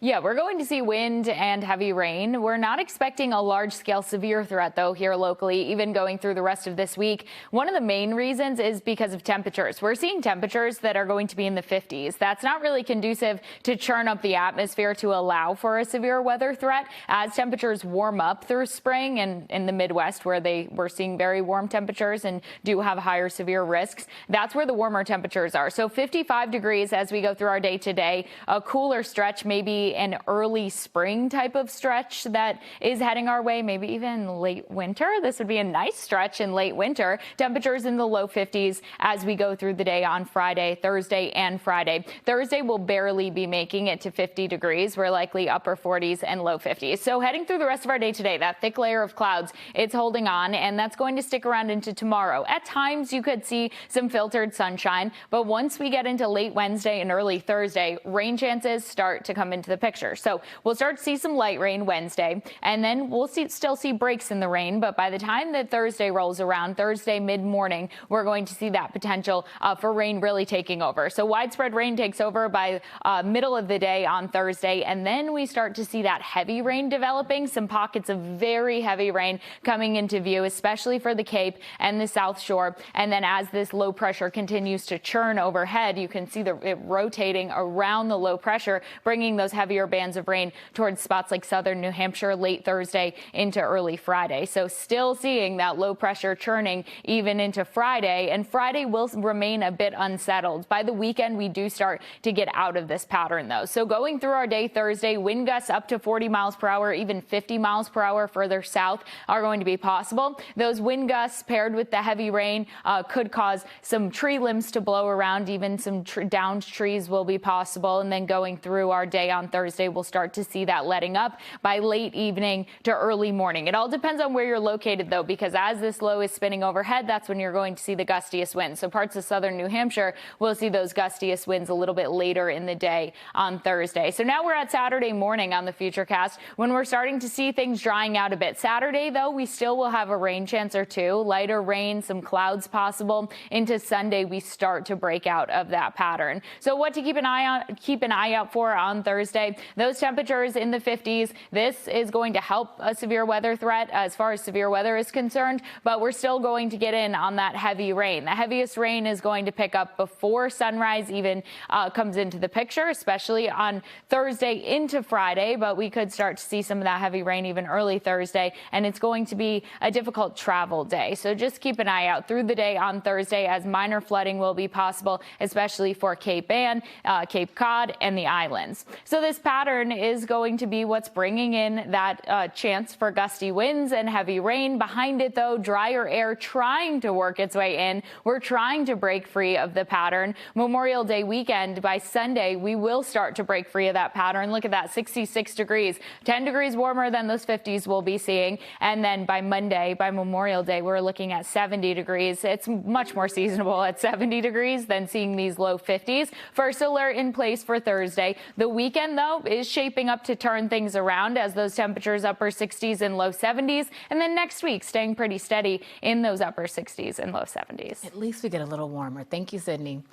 Yeah, we're going to see wind and heavy rain. We're not expecting a large-scale severe threat, though, here locally, even going through the rest of this week. One of the main reasons is because of temperatures. We're seeing temperatures that are going to be in the 50s. That's not really conducive to churn up the atmosphere to allow for a severe weather threat. As temperatures warm up through spring and in the Midwest, where we're seeing very warm temperatures and do have higher severe risks, that's where the warmer temperatures are. So 55 degrees as we go through our day today. A cooler stretch, maybe an early spring type of stretch that is heading our way, maybe even late winter. This would be a nice stretch in late winter. Temperatures in the low 50s as we go through the day on Friday, Thursday, and Friday. Thursday will barely be making it to 50 degrees. We're likely upper 40s and low 50s. So heading through the rest of our day today, that thick layer of clouds, it's holding on, and that's going to stick around into tomorrow. At times, you could see some filtered sunshine, but once we get into late Wednesday and early Thursday, rain chances start to come into the picture. So we'll start to see some light rain Wednesday, and then we'll still see breaks in the rain. But by the time that Thursday rolls around, Thursday mid-morning, we're going to see that potential for rain really taking over. So widespread rain takes over by middle of the day on Thursday, and then we start to see that heavy rain developing, some pockets of very heavy rain coming into view, especially for the Cape and the South Shore. And then as this low pressure continues to churn overhead, you can see it rotating around the low pressure, bringing those heavier bands of rain towards spots like southern New Hampshire late Thursday into early Friday. So still seeing that low pressure churning even into Friday, and Friday will remain a bit unsettled. By the weekend, we do start to get out of this pattern, though. So going through our day Thursday, wind gusts up to 40 miles per hour, even 50 miles per hour further south are going to be possible. Those wind gusts paired with the heavy rain could cause some tree limbs to blow around. Even some downed trees will be possible. And then going through our day on Thursday, we'll start to see that letting up by late evening to early morning. It all depends on where you're located, though, because as this low is spinning overhead, that's when you're going to see the gustiest winds. So parts of southern New Hampshire will see those gustiest winds a little bit later in the day on Thursday. So now we're at Saturday morning on the Futurecast when we're starting to see things drying out a bit. Saturday, though, we still will have a rain chance or two, lighter rain, some clouds possible. Into Sunday, we start to break out of that pattern. So what to keep an eye out for on Thursday? Those temperatures in the 50s. This is going to help a severe weather threat as far as severe weather is concerned, but we're still going to get in on that heavy rain. The heaviest rain is going to pick up before sunrise even comes into the picture, especially on Thursday into Friday, but we could start to see some of that heavy rain even early Thursday, and it's going to be a difficult travel day. So just keep an eye out through the day on Thursday as minor flooding will be possible, especially for Cape Ann, Cape Cod, and the islands. So this pattern is going to be what's bringing in that chance for gusty winds and heavy rain. Behind it, though, drier air trying to work its way in. We're trying to break free of the pattern. Memorial Day weekend, by Sunday, we will start to break free of that pattern. Look at that, 66 degrees, 10 degrees warmer than those 50s we'll be seeing. And then by Monday, by Memorial Day, we're looking at 70 degrees. It's much more seasonable at 70 degrees than seeing these low 50s. First alert in place for Thursday. The weekend, though, is shaping up to turn things around as those temperatures upper 60s and low 70s. And then next week, staying pretty steady in those upper 60s and low 70s. At least we get a little warmer. Thank you, Sydney.